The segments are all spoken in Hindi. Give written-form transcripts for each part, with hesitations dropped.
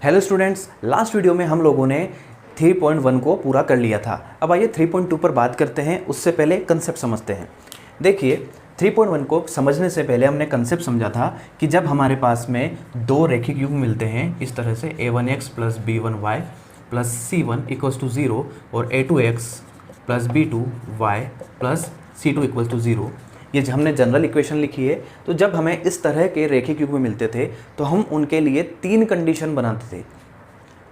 हेलो स्टूडेंट्स, लास्ट वीडियो में हम लोगों ने 3.1 को पूरा कर लिया था। अब आइए 3.2 पर बात करते हैं। उससे पहले कंसेप्ट समझते हैं। देखिए 3.1 को समझने से पहले हमने कंसेप्ट समझा था कि जब हमारे पास में दो रैखिक युग्म मिलते हैं इस तरह से a1x plus b1y plus c1 equals to 0 और a2x plus b2y plus c2 equals to 0, ये हमने जनरल इक्वेशन लिखी है। तो जब हमें इस तरह के रैखिक युग्म मिलते थे तो हम उनके लिए तीन कंडीशन बनाते थे।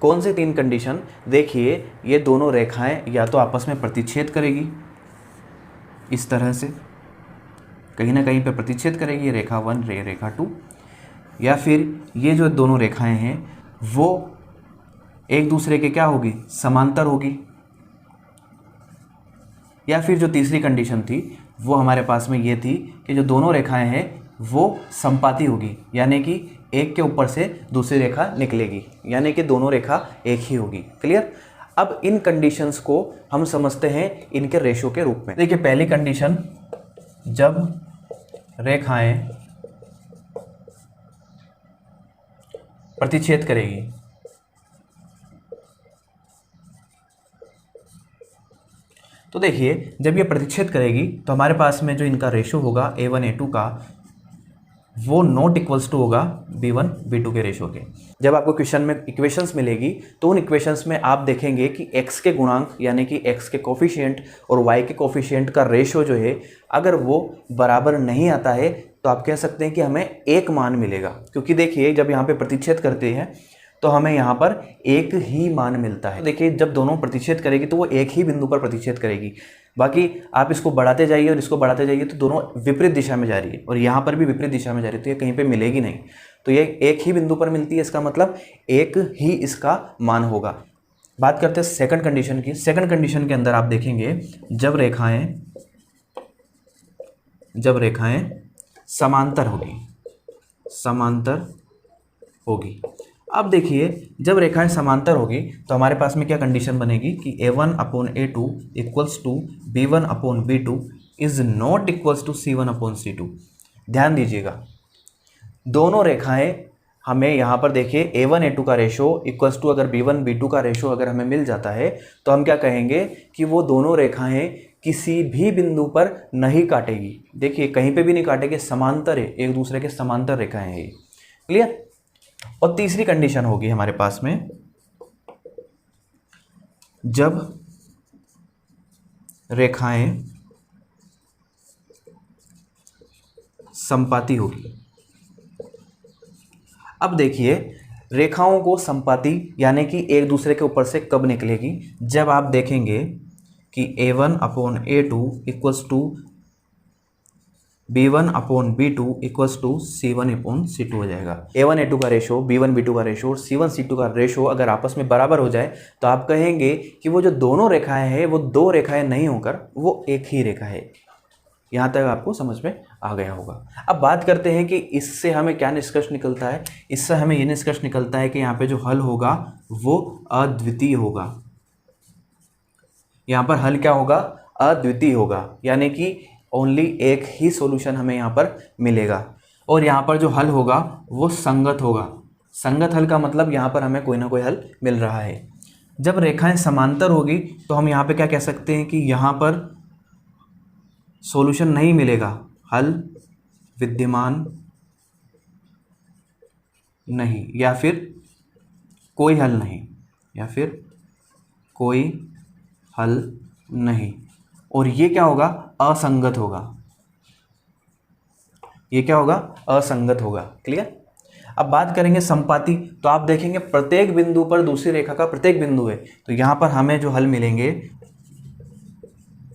कौन से तीन कंडीशन? देखिए, ये दोनों रेखाएं या तो आपस में प्रतिच्छेद करेगी इस तरह से, कहीं ना कहीं पे प्रतिच्छेद करेगी, रेखा 1 रेखा 2, या फिर ये जो दोनों रेखाएं हैं वो एक दूसरे के क्या होगी, समांतर होगी, या फिर जो तीसरी कंडीशन थी वो हमारे पास में ये थी कि जो दोनों रेखाएं हैं वो समपाती होगी, यानी कि एक के ऊपर से दूसरी रेखा निकलेगी, यानी कि दोनों रेखा एक ही होगी। क्लियर? अब इन कंडीशंस को हम समझते हैं इनके रेशो के रूप में। देखिए, पहली कंडीशन, जब रेखाएं प्रतिच्छेद करेगी, तो देखिए जब ये प्रतिच्छेद करेगी तो हमारे पास में जो इनका रेशो होगा a1 a2 का, वो नॉट इक्वल्स टू होगा b1 b2 के रेशो के। जब आपको क्वेश्चन में इक्वेशंस मिलेगी तो उन इक्वेशंस में आप देखेंगे कि x के गुणांक यानी कि x के कोफिशिएंट और y के कोफिशिएंट का रेशो जो है, अगर वो बराबर नहीं आता है तो आप कह सकते हैं कि हमें एक मान मिलेगा। क्योंकि देखिए जब यहाँ पे प्रतिच्छेद करते हैं तो हमें यहाँ पर एक ही मान मिलता है। देखिए जब दोनों प्रतिच्छेद करेगी तो वो एक ही बिंदु पर प्रतिच्छेद करेगी, बाकी आप इसको बढ़ाते जाइए और इसको बढ़ाते जाइए तो दोनों विपरीत दिशा में जा रही है, और यहाँ पर भी विपरीत दिशा में जा रही है, तो ये कहीं पे मिलेगी नहीं। तो ये एक ही बिंदु पर मिलती है, इसका मतलब एक ही इसका मान होगा। बात करते हैं सेकंड कंडीशन की। सेकंड कंडीशन के अंदर आप देखेंगे जब रेखाएं समांतर होगी। अब देखिए जब रेखाएं समांतर होगी तो हमारे पास में क्या कंडीशन बनेगी कि a1 upon a2 equals to b1 upon b2 is not equals to c1 upon c2। ध्यान दीजिएगा, दोनों रेखाएं हमें यहाँ पर देखिए a1 a2 का रेशो इक्वल्स टू, अगर b1 b2 का रेशो अगर हमें मिल जाता है तो हम क्या कहेंगे कि वो दोनों रेखाएं किसी भी बिंदु पर नहीं काटेगी। देखिए कहीं पे भी नहीं काटेगी, समांतर है, एक दूसरे के समांतर रेखाएं हैं। क्लियर? और तीसरी कंडीशन होगी हमारे पास में, जब रेखाएं समपाती होगी। अब देखिए रेखाओं को समपाती यानी कि एक दूसरे के ऊपर से कब निकलेगी? जब आप देखेंगे कि a1 upon a2 equals to b1 upon b2 equals to c1 upon c2 हो जाएगा। a1 a2 का रेशो, b1 b2 का रेशो और c1 c2 का रेशो अगर आपस में बराबर हो जाए तो आप कहेंगे कि वो जो दोनों रेखाएं हैं वो दो रेखाएं नहीं होकर वो एक ही रेखा है। यहाँ तक आपको समझ में आ गया होगा। अब बात करते हैं कि इससे हमें क्या निष्कर्ष निकलता है। इससे हमें ये निष्कर्ष निकलता है कि यहाँ पे जो हल होगा वो अद्वितीय होगा। यहाँ पर हल क्या होगा? अद्वितीय होगा, यानी कि ओनली एक ही सॉल्यूशन हमें यहाँ पर मिलेगा। और यहाँ पर जो हल होगा वो संगत होगा। संगत हल का मतलब यहाँ पर हमें कोई ना कोई हल मिल रहा है। जब रेखाएं समांतर होगी तो हम यहाँ पे क्या कह सकते हैं कि यहाँ पर सॉल्यूशन नहीं मिलेगा, हल विद्यमान नहीं, या फिर कोई हल नहीं, और ये क्या होगा? असंगत होगा। ये क्या होगा? असंगत होगा। क्लियर? अब बात करेंगे समपाती, तो आप देखेंगे प्रत्येक बिंदु पर दूसरी रेखा का प्रत्येक बिंदु है, तो यहां पर हमें जो हल मिलेंगे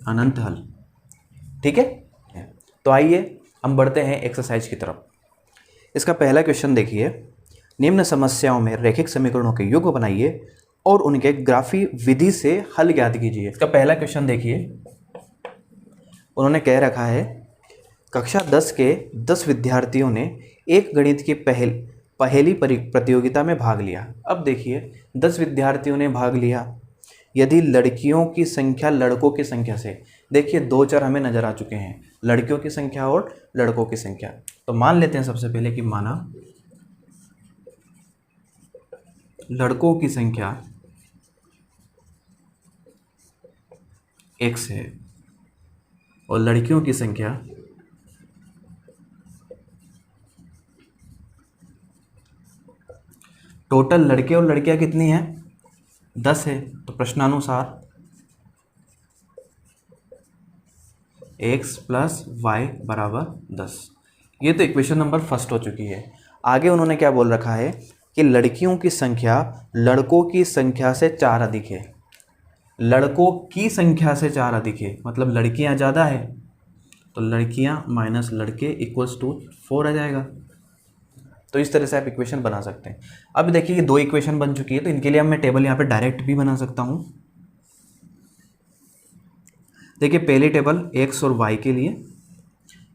अनंत हल। ठीक है? तो आइए हम बढ़ते हैं एक्सरसाइज की तरफ। इसका पहला क्वेश्चन देखिए, निम्न समस्याओं में रैखिक समीकरणों के युग्म बनाइए और उनके ग्राफी विधि से हल ज्ञात कीजिए। इसका पहला क्वेश्चन देखिए, उन्होंने कह रखा है कक्षा 10 के 10 विद्यार्थियों ने एक गणित की पहेली प्रतियोगिता में भाग लिया। अब देखिए 10 विद्यार्थियों ने भाग लिया, यदि लड़कियों की संख्या लड़कों की संख्या से, देखिए दो चर हमें नजर आ चुके हैं, लड़कियों की संख्या और लड़कों की संख्या। तो मान लेते हैं सबसे पहले कि माना लड़कों की संख्या x है और लड़कियों की संख्या टोटल लड़के और लड़कियां कितनी हैं 10 है। तो प्रश्नानुसार x प्लस वाई बराबर 10। ये तो इक्वेशन नंबर फर्स्ट हो चुकी है। आगे उन्होंने क्या बोल रखा है कि लड़कियों की संख्या लड़कों की संख्या से 4 अधिक है। लड़कों की संख्या से 4 अधिक है मतलब लड़कियां ज़्यादा है, तो लड़कियां माइनस लड़के इक्वल्स टू 4 आ जाएगा। तो इस तरह से आप इक्वेशन बना सकते हैं। अब देखिए ये 2 इक्वेशन बन चुकी है, तो इनके लिए अब मैं टेबल यहाँ पे डायरेक्ट भी बना सकता हूँ। देखिए पहली टेबल x और y के लिए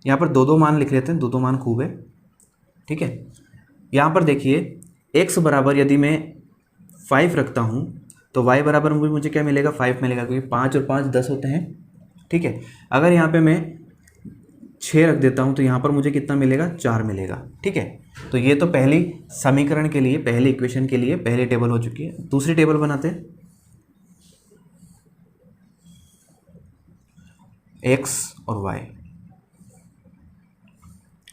यहाँ पर 2 मान लिख लेते हैं, 2 मान खूब है, ठीक है। यहाँ पर देखिए x बराबर यदि मैं 5 रखता हूँ तो y बराबर मुझे क्या मिलेगा 5 मिलेगा, क्योंकि 5 और 5 10 होते हैं, ठीक है। अगर यहाँ पे मैं 6 रख देता हूँ तो यहाँ पर मुझे कितना मिलेगा 4 मिलेगा, ठीक है। तो ये तो पहली समीकरण के लिए, पहली इक्वेशन के लिए पहली टेबल हो चुकी है। दूसरी टेबल बनाते हैं, x और y,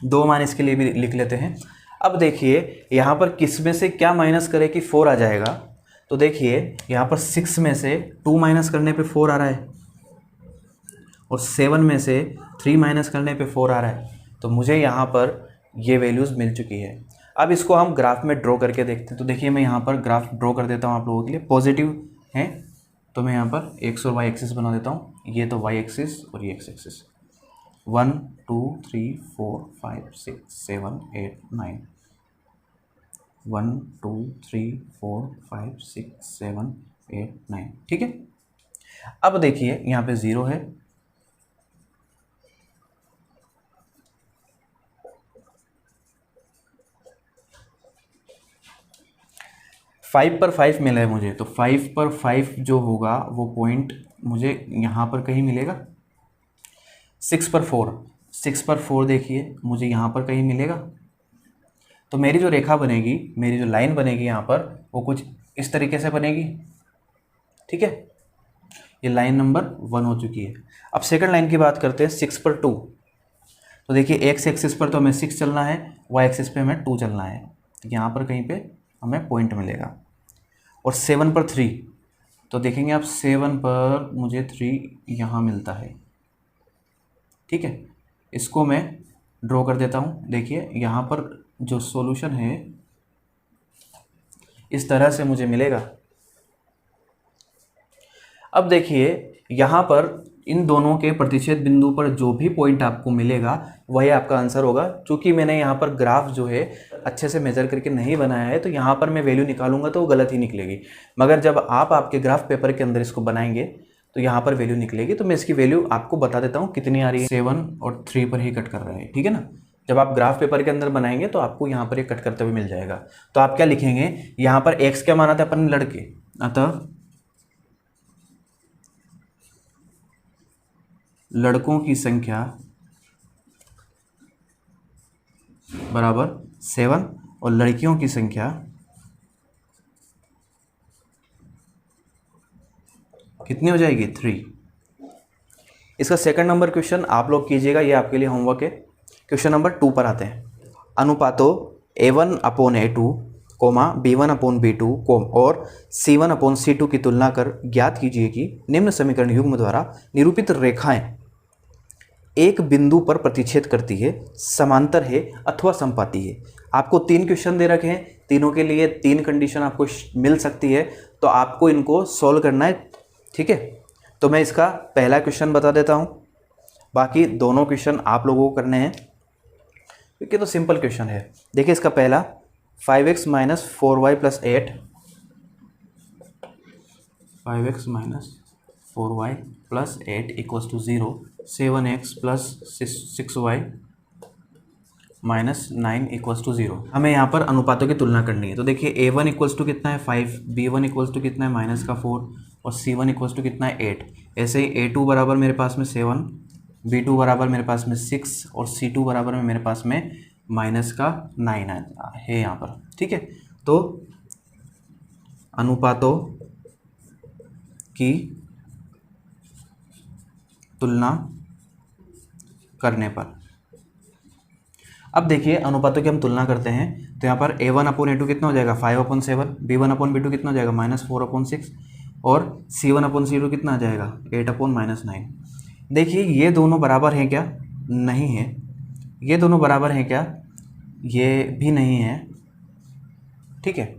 2 मान इसके लिए भी लिख लेते हैं। अब देखिए यहाँ पर किस में से क्या माइनस करे कि 4 आ जाएगा। तो देखिए यहाँ पर 6 में से 2 माइनस करने पे 4 आ रहा है और 7 में से 3 माइनस करने पे 4 आ रहा है। तो मुझे यहाँ पर ये वैल्यूज़ मिल चुकी है। अब इसको हम ग्राफ में ड्रॉ करके देखते हैं। तो देखिए मैं यहाँ पर ग्राफ ड्रॉ कर देता हूँ आप लोगों के लिए। पॉजिटिव है तो मैं यहाँ पर x और y एक्सिस बना देता हूँ। ये तो y एक्सिस और ये x एक्सिस। 1 2 3 4 5 6 7 8 9, 1 2 3 4 5 6 7 8 9, ठीक है। अब देखिए यहाँ पे 0 है, फाइव पर 5 मिला है मुझे, तो 5 पर 5 जो होगा वो पॉइंट मुझे यहाँ पर कहीं मिलेगा। 6 पर 4, 6 पर 4 देखिए मुझे यहाँ पर कहीं मिलेगा। तो मेरी जो रेखा बनेगी, मेरी जो लाइन बनेगी यहाँ पर वो कुछ इस तरीके से बनेगी, ठीक है। ये लाइन नंबर 1 हो चुकी है। अब सेकंड लाइन की बात करते हैं, 6 पर 2। तो देखिए x एक्सिस पर तो हमें 6 चलना है, y एक्सिस पे हमें 2 चलना है, तो यहाँ पर कहीं पे हमें पॉइंट मिलेगा। और 7 पर 3, तो देखेंगे आप 7 पर मुझे 3 यहाँ मिलता है, ठीक है। इसको मैं ड्रॉ कर देता हूँ। देखिए यहाँ पर जो सॉल्यूशन है इस तरह से मुझे मिलेगा। अब देखिए यहाँ पर इन दोनों के प्रतिच्छेद बिंदु पर जो भी पॉइंट आपको मिलेगा वही आपका आंसर होगा। चूंकि मैंने यहाँ पर ग्राफ जो है अच्छे से मेजर करके नहीं बनाया है, तो यहाँ पर मैं वैल्यू निकालूंगा तो वो गलत ही निकलेगी। मगर जब आप आपके ग्राफ पेपर के अंदर इसको बनाएंगे तो यहाँ पर वैल्यू निकलेगी। तो मैं इसकी वैल्यू आपको बता देता हूँ कितनी आ रही है। 7 और 3 पर ही कट कर रहे हैं, ठीक है ना। जब आप ग्राफ पेपर के अंदर बनाएंगे तो आपको यहाँ पर ये कट करते हुए मिल जाएगा। तो आप क्या लिखेंगे, यहाँ पर एक्स क्या माना था अपन लड़के, अतः लड़कों की संख्या बराबर 7 और लड़कियों की संख्या कितनी हो जाएगी 3। इसका सेकंड नंबर क्वेश्चन आप लोग कीजिएगा, ये आपके लिए होमवर्क है। क्वेश्चन नंबर 2 पर आते हैं। अनुपातों A1/A2, B1/B2 और C1/C2 की तुलना कर ज्ञात कीजिए कि निम्न समीकरण युग्म द्वारा निरूपित रेखाएं एक बिंदु पर प्रतिच्छेद करती है, समांतर है अथवा समपाती है। आपको 3 क्वेश्चन दे रखे हैं, तीनों के लिए 3 कंडीशन आपको मिल सकती है, तो आपको इनको सॉल्व करना है, ठीक है। तो मैं इसका पहला क्वेश्चन बता देता हूँ, बाकी दोनों क्वेश्चन आप लोगों को करने हैं क्योंकि तो सिंपल क्वेश्चन है। देखिए इसका पहला 5x - 4y + 8, 5x - 4y + 8 = 0, 7x + 6y - 9 = 0। हमें यहाँ पर अनुपातों की तुलना करनी है। तो देखिए A1 = कितना है 5, B1 = कितना है -4 और C1 = कितना है 8। ऐसे ही A2 बराबर मेरे पास में 7, B2 बराबर मेरे पास में 6 और C2 बराबर में मेरे पास में -9 है यहाँ पर, ठीक है। तो अनुपातों की तुलना करने पर। अब देखिए अनुपातों की हम तुलना करते हैं तो यहाँ पर a1/a2 कितना हो जाएगा 5/7, b1/b2 कितना हो जाएगा -4/6 और c1/c2 कितना आ जाएगा 8/-9। देखिए ये दोनों बराबर हैं क्या? नहीं है। ये दोनों बराबर हैं क्या? ये भी नहीं है। ठीक है,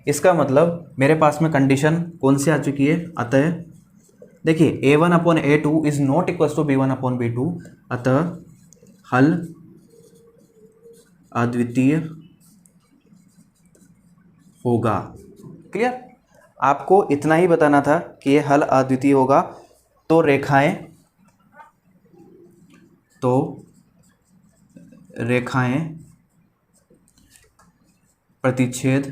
इसका मतलब मेरे पास में कंडीशन कौन सी आ चुकी है? अतः देखिए a1/a2 is not equal to b1/b2, अतः हल अद्वितीय होगा। क्लियर? आपको इतना ही बताना था कि ये हल अद्वितीय होगा। तो रेखाएं प्रतिच्छेद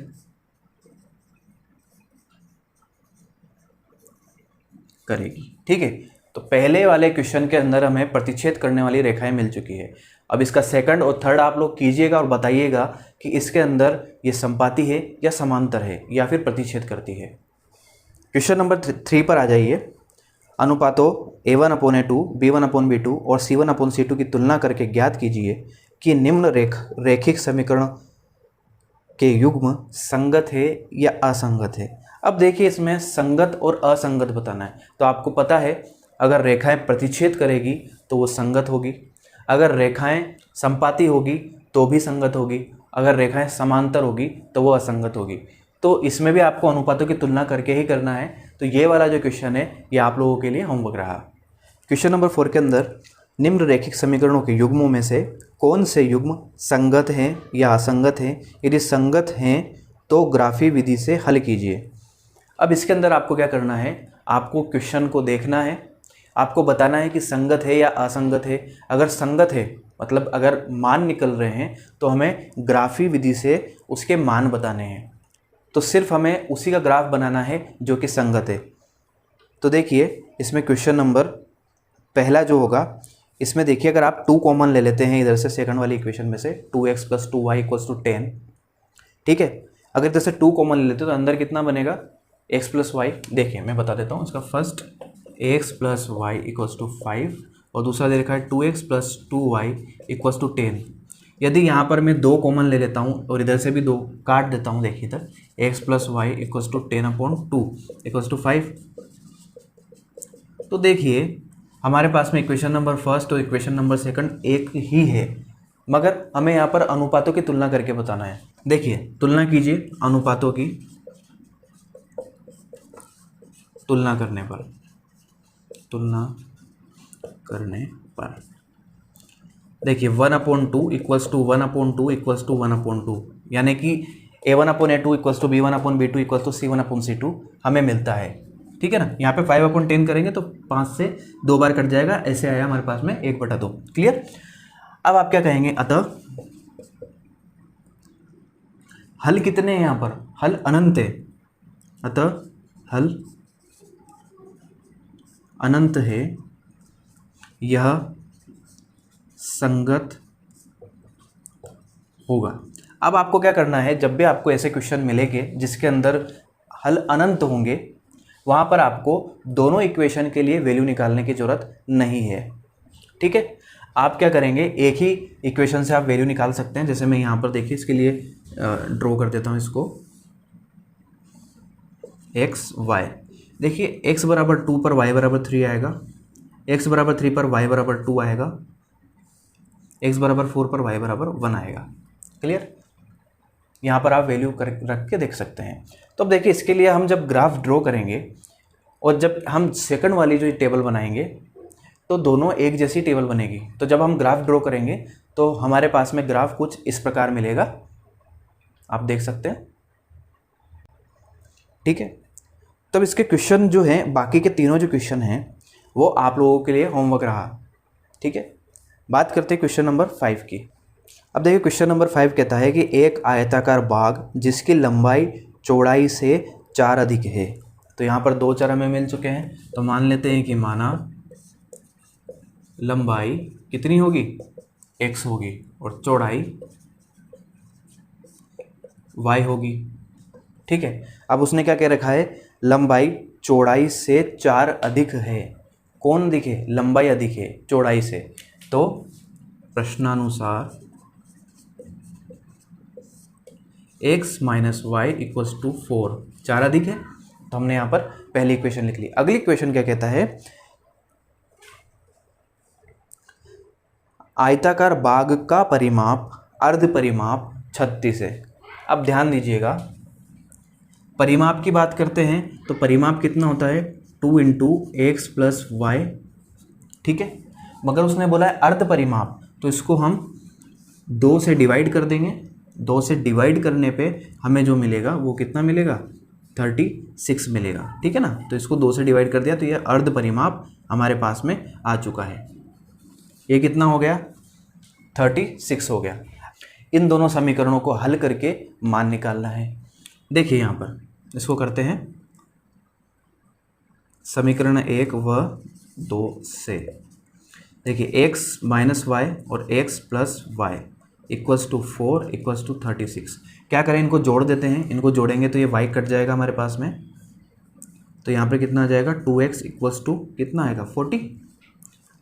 करेगी। ठीक है, तो पहले वाले क्वेश्चन के अंदर हमें प्रतिच्छेद करने वाली रेखाएं मिल चुकी है। अब इसका सेकंड और थर्ड आप लोग कीजिएगा और बताइएगा कि इसके अंदर ये संपाती है या समांतर है या फिर प्रतिच्छेद करती है। क्वेश्चन नंबर 3 पर आ जाइए। अनुपातों a1/a2, b1/b2 और c1/c2 की तुलना करके ज्ञात कीजिए कि निम्न रैखिक समीकरण के युग्म संगत है या असंगत है। अब देखिए इसमें संगत और असंगत बताना है। तो आपको पता है अगर रेखाएं प्रतिच्छेद करेगी तो वो संगत होगी, अगर रेखाएं संपाती होगी तो भी संगत होगी, अगर रेखाएं समांतर होगी तो वो असंगत होगी। तो इसमें भी आपको अनुपातों की तुलना करके ही करना है। तो ये वाला जो क्वेश्चन है ये आप लोगों के लिए होमवर्क रहा। क्वेश्चन नंबर 4 के अंदर निम्न रैखिक समीकरणों के युग्मों में से कौन से युग्म संगत हैं या असंगत हैं? यदि संगत हैं तो ग्राफी विधि से हल कीजिए। अब इसके अंदर आपको क्या करना है? आपको क्वेश्चन को देखना है, आपको बताना है कि संगत है या असंगत है। अगर संगत है मतलब अगर मान निकल रहे हैं तो हमें ग्राफी विधि से उसके मान बताने हैं। तो सिर्फ हमें उसी का ग्राफ बनाना है जो कि संगत है। तो देखिए इसमें क्वेश्चन नंबर पहला जो होगा इसमें देखिए अगर आप 2 कॉमन ले लेते हैं इधर से सेकंड वाली इक्वेशन में से 2x + 2y = 10। ठीक है, अगर इधर से 2 कॉमन ले लेते तो अंदर कितना बनेगा x + y। देखिए मैं बता देता हूँ इसका फर्स्ट x + y = 5 और दूसरा दे रखा है 2x + 2y = 10। यदि यहाँ पर मैं 2 कॉमन ले लेता हूँ और इधर से भी 2 काट देता हूँ, देखिए इधर x + y = 10/2 = 5। तो देखिए हमारे पास में इक्वेशन नंबर फर्स्ट और इक्वेशन नंबर सेकंड एक ही है, मगर हमें यहाँ पर अनुपातों की तुलना करके बताना है। देखिए तुलना कीजिए अनुपातों की तुलना करने पर देखिए 1/2 = 1/2 = 1/2 यानी कि a1/a2 = b1/b2 = c1/c2 हमें मिलता है। ठीक है ना, यहाँ पे 5/10 करेंगे तो 5 से 2 बार कट जाएगा, ऐसे आया हमारे पास में 1/2। क्लियर? अब आप क्या कहेंगे? अतः हल कितने हैं? यहाँ पर हल अनंत है, अतः हल अनंत है, यह संगत होगा। अब आपको क्या करना है, जब भी आपको ऐसे क्वेश्चन मिलेंगे जिसके अंदर हल अनंत होंगे वहाँ पर आपको दोनों इक्वेशन के लिए वैल्यू निकालने की ज़रूरत नहीं है। ठीक है, आप क्या करेंगे एक ही इक्वेशन से आप वैल्यू निकाल सकते हैं। जैसे मैं यहाँ पर देखिए इसके लिए ड्रॉ कर देता हूँ इसको x y। देखिए x = 2 पर y = 3 आएगा, x = 3 पर y = 2 आएगा, x = 4 पर y = 1 आएगा। क्लियर? यहाँ पर आप वैल्यू रख के देख सकते हैं। तो अब देखिए इसके लिए हम जब ग्राफ ड्रॉ करेंगे और जब हम सेकंड वाली जो टेबल बनाएंगे तो दोनों एक जैसी टेबल बनेगी। तो जब हम ग्राफ ड्रॉ करेंगे तो हमारे पास में ग्राफ कुछ इस प्रकार मिलेगा, आप देख सकते हैं। ठीक है, तब इसके क्वेश्चन जो हैं बाकी के तीनों जो क्वेश्चन हैं वो आप लोगों के लिए होमवर्क रहा। ठीक है, बात करते हैं क्वेश्चन नंबर 5 की। अब देखिए क्वेश्चन नंबर 5 कहता है कि एक आयताकार बाग जिसकी लंबाई चौड़ाई से 4 अधिक है। तो यहाँ पर 2 चर हमें मिल चुके हैं, तो मान लेते हैं कि माना लंबाई कितनी होगी x होगी और चौड़ाई y होगी। ठीक है। अब उसने क्या कह रखा है, लंबाई चौड़ाई से 4 अधिक है। कौन अधिक है, लंबाई अधिक है चौड़ाई से। तो प्रश्नानुसार x minus y equals to 4, 4 अधिक है, तो हमने यहाँ पर पहली इक्वेशन लिख ली। अगली इक्वेशन क्या कहता है, आयताकार बाग का परिमाप अर्ध परिमाप 36 है। अब ध्यान दीजिएगा, परिमाप की बात करते हैं तो परिमाप कितना होता है, 2 इंटू एक्स प्लस वाई, ठीक है। मगर उसने बोला है अर्ध परिमाप, तो इसको हम 2 से डिवाइड कर देंगे। 2 से डिवाइड करने पे हमें जो मिलेगा वो कितना मिलेगा, 36 मिलेगा, ठीक है ना। तो इसको 2 से डिवाइड कर दिया तो ये अर्ध परिमाप हमारे पास में आ चुका है। ये कितना हो गया, 36 हो गया। इन दोनों समीकरणों को हल करके मान निकालना है। देखिए यहाँ पर इसको करते हैं समीकरण 1 व 2 से। देखिए x माइनस वाई और x plus y equals to 4 equals to 36। क्या करें, इनको जोड़ देते हैं। इनको जोड़ेंगे तो ये y कट जाएगा हमारे पास में, तो यहाँ पर कितना आ जाएगा, 2x इक्वल्स टू कितना आएगा, 40।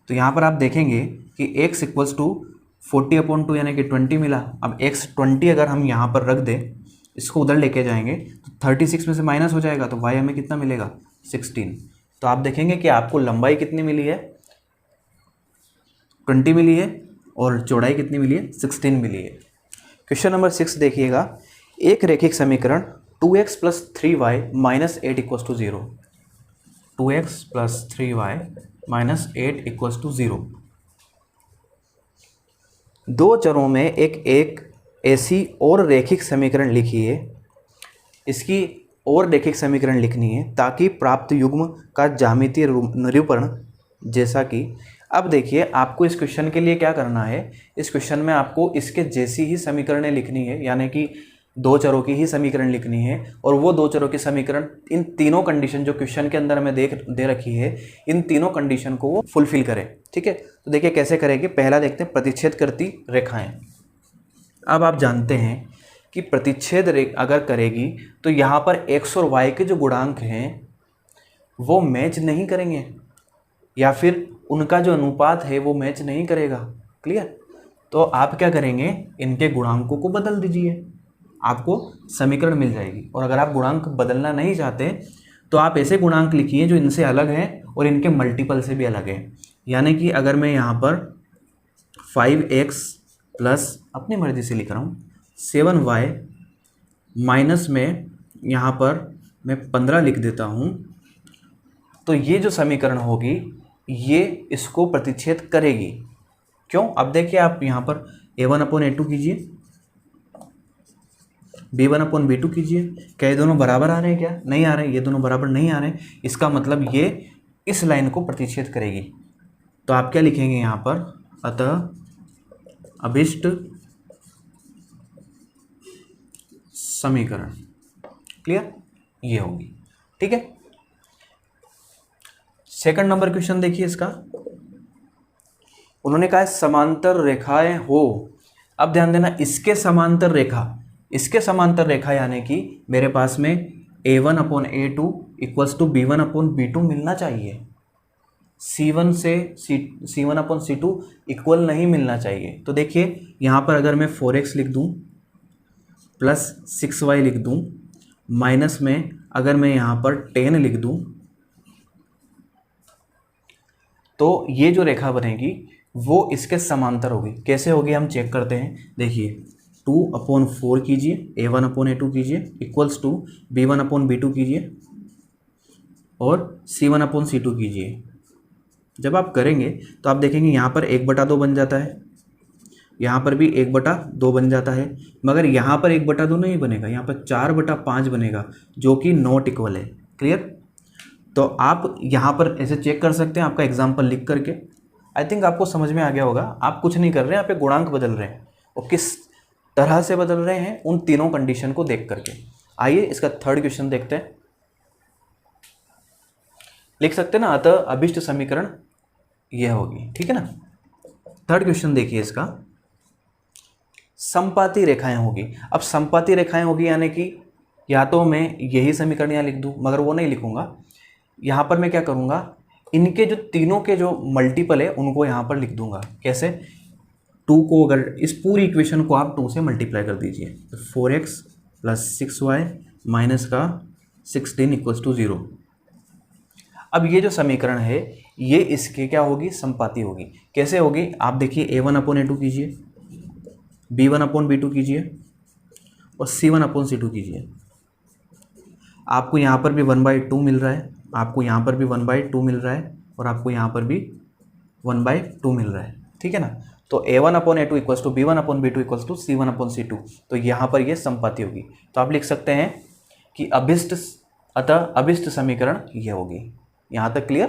तो यहाँ पर आप देखेंगे कि x इक्वल्स टू 40/2 यानी कि 20 मिला। अब x 20 अगर हम यहाँ पर रख दें, इसको उधर लेके जाएंगे तो 36 में से माइनस हो जाएगा, तो y हमें कितना मिलेगा, 16। तो आप देखेंगे कि आपको लंबाई कितनी मिली है, 20 मिली है, और चौड़ाई कितनी मिली है, 16 मिली है। क्वेश्चन नंबर 6 देखिएगा, एक रैखिक समीकरण 2x plus 3y minus 8 equals to 0। 2x plus 3y minus 8 equals to 0। दो चरों में एक ऐसी और रैखिक समीकरण लिखिए। इसकी और रैखिक समीकरण लिखनी है ताकि प्राप्त युग्म का ज्यामितीय निरूपण जैसा कि। अब देखिए आपको इस क्वेश्चन के लिए क्या करना है, इस क्वेश्चन में आपको इसके जैसी ही समीकरणें लिखनी है, यानी कि दो चरों की ही समीकरण लिखनी है। और वो दो चरों की समीकरण इन तीनों कंडीशन जो क्वेश्चन के अंदर हमें दे रखी है, इन तीनों कंडीशन को वो फुलफिल करें, ठीक है। तो देखिए कैसे करेंगे, पहला देखते हैं प्रतिच्छेद करती रेखाएं। अब आप जानते हैं कि प्रतिच्छेद अगर करेगी तो यहाँ पर x और y के जो गुणांक हैं वो मैच नहीं करेंगे, या फिर उनका जो अनुपात है वो मैच नहीं करेगा। क्लियर। तो आप क्या करेंगे, इनके गुणांकों को बदल दीजिए, आपको समीकरण मिल जाएगी। और अगर आप गुणांक बदलना नहीं चाहते तो आप ऐसे गुणांक लिखिए जो इनसे अलग हैं और इनके मल्टीपल से भी अलग हैं। यानी कि अगर मैं यहाँ पर 5x प्लस अपनी मर्जी से लिख रहा हूँ 7y माइनस में यहाँ पर मैं 15 लिख देता हूँ, तो ये जो समीकरण होगी ये इसको प्रतिच्छेद करेगी। क्यों, अब देखिए आप यहाँ पर a1/a2 कीजिए, b1/b2 कीजिए। क्या ये दोनों बराबर आ रहे हैं, क्या नहीं आ रहे हैं, ये दोनों बराबर नहीं आ रहे हैं। इसका मतलब ये इस लाइन को प्रतिच्छेद करेगी। तो आप क्या लिखेंगे यहाँ पर, अतः अभिष्ट समीकरण। क्लियर, ये होगी, ठीक है। सेकंड नंबर क्वेश्चन देखिए इसका, उन्होंने कहा है समांतर रेखाएं हो। अब ध्यान देना, इसके समांतर रेखा, इसके समांतर रेखा यानी कि मेरे पास में a1/a2 इक्वल्स टू b1/b2 मिलना चाहिए। c1 से c1/c2 इक्वल नहीं मिलना चाहिए। तो देखिए यहाँ पर अगर मैं 4x लिख दूँ प्लस 6y लिख दूँ, माइनस में अगर मैं यहाँ पर 10 लिख दूँ, तो ये जो रेखा बनेगी वो इसके समांतर होगी। कैसे होगी हम चेक करते हैं। देखिए 2/4 कीजिए, a1/a2 कीजिए इक्वल्स टू b1/b2 कीजिए और c1/c2 कीजिए। जब आप करेंगे तो आप देखेंगे यहाँ पर 1/2 बन जाता है, यहाँ पर भी 1/2 बन जाता है, मगर यहाँ पर 1/2 नहीं बनेगा, यहाँ पर 4/5 बनेगा, जो कि नॉट इक्वल है। क्लियर। तो आप यहाँ पर ऐसे चेक कर सकते हैं आपका एग्जाम्पल लिख करके। आई थिंक आपको समझ में आ गया होगा। आप कुछ नहीं कर रहे हैं, आप गुणांक बदल रहे हैं, और किस तरह से बदल रहे हैं उन तीनों कंडीशन को देख करके। आइए इसका थर्ड क्वेश्चन देखते हैं। लिख सकते हैं ना, अतः अभिष्ट समीकरण यह होगी, ठीक है ना। थर्ड क्वेश्चन देखिए इसका, समपाती रेखाएं होगी। अब समपाती रेखाएं होगी यानी कि या तो मैं यही समीकरण यहाँ लिख दूँ, मगर वो नहीं लिखूँगा। यहाँ पर मैं क्या करूँगा, इनके जो तीनों के जो मल्टीपल है उनको यहाँ पर लिख दूँगा। कैसे? 2 को अगर इस पूरी इक्वेशन को आप 2 से मल्टीप्लाई कर दीजिए तो 4x + 6y माइनस का 16 = 0। अब ये जो समीकरण है ये इसके क्या होगी, समपाती होगी। कैसे होगी? आप देखिए a1/a2 कीजिए, b1/b2 कीजिए और c1/c2 कीजिए। आपको यहाँ पर भी 1/2 मिल रहा है, आपको यहाँ पर भी 1/2 मिल रहा है और आपको यहाँ पर भी 1/2 मिल रहा है। ठीक है ना? तो a1/a2 = b1/b2 = c1/c2। तो यहाँ पर ये समपाती होगी। तो आप लिख सकते हैं कि अभिष्ट समीकरण ये होगी। यहाँ तक क्लियर?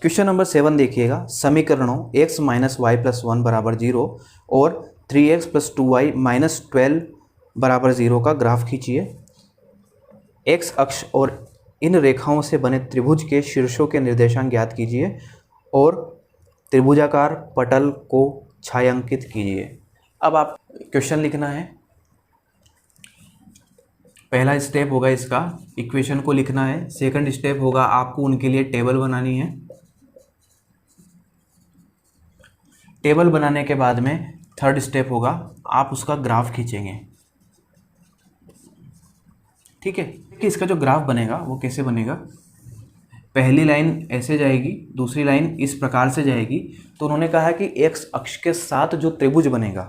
क्वेश्चन नंबर 7 देखिएगा। समीकरणों x - y + 1 = 0 और 3x + 2y - 12 = 0 का ग्राफ खींचिए। x अक्ष और इन रेखाओं से बने त्रिभुज के शीर्षों के निर्देशांक ज्ञात कीजिए और त्रिभुजाकार पटल को छायांकित कीजिए। अब आप क्वेश्चन लिखना है। पहला स्टेप होगा इसका इक्वेशन को लिखना है। सेकंड स्टेप होगा आपको उनके लिए टेबल बनानी है। टेबल बनाने के बाद में थर्ड स्टेप होगा आप उसका ग्राफ खींचेंगे। ठीक है? कि इसका जो ग्राफ बनेगा वो कैसे बनेगा, पहली लाइन ऐसे जाएगी, दूसरी लाइन इस प्रकार से जाएगी। तो उन्होंने कहा कि x अक्ष के साथ जो त्रिभुज बनेगा,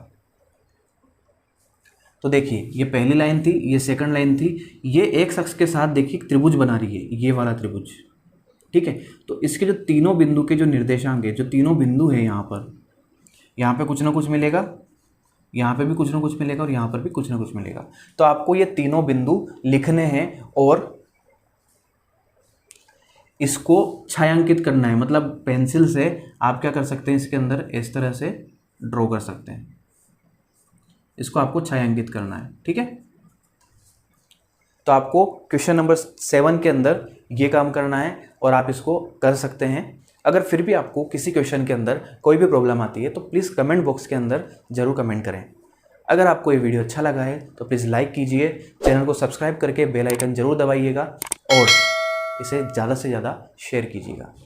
तो देखिए ये पहली लाइन थी, ये सेकंड लाइन थी, ये x अक्ष के साथ देखिए त्रिभुज बना रही है, ये वाला त्रिभुज। ठीक है? तो इसके जो तीनों बिंदु के जो निर्देशांक है, जो तीनों बिंदु है यहाँ पे कुछ ना कुछ मिलेगा, यहाँ पे भी कुछ ना कुछ मिलेगा और यहाँ पर भी कुछ ना कुछ मिलेगा। तो आपको ये तीनों बिंदु लिखने हैं और इसको छायांकित करना है। मतलब पेंसिल से आप क्या कर सकते हैं, इसके अंदर इस तरह से ड्रॉ कर सकते हैं। इसको आपको छायांकित करना है। ठीक है? तो आपको क्वेश्चन नंबर 7 के अंदर ये काम करना है और आप इसको कर सकते हैं। अगर फिर भी आपको किसी क्वेश्चन के अंदर कोई भी प्रॉब्लम आती है तो प्लीज़ कमेंट बॉक्स के अंदर ज़रूर कमेंट करें। अगर आपको ये वीडियो अच्छा लगा है तो प्लीज़ लाइक कीजिए, चैनल को सब्सक्राइब करके बेल आइकन ज़रूर दबाइएगा और इसे ज़्यादा से ज़्यादा शेयर कीजिएगा।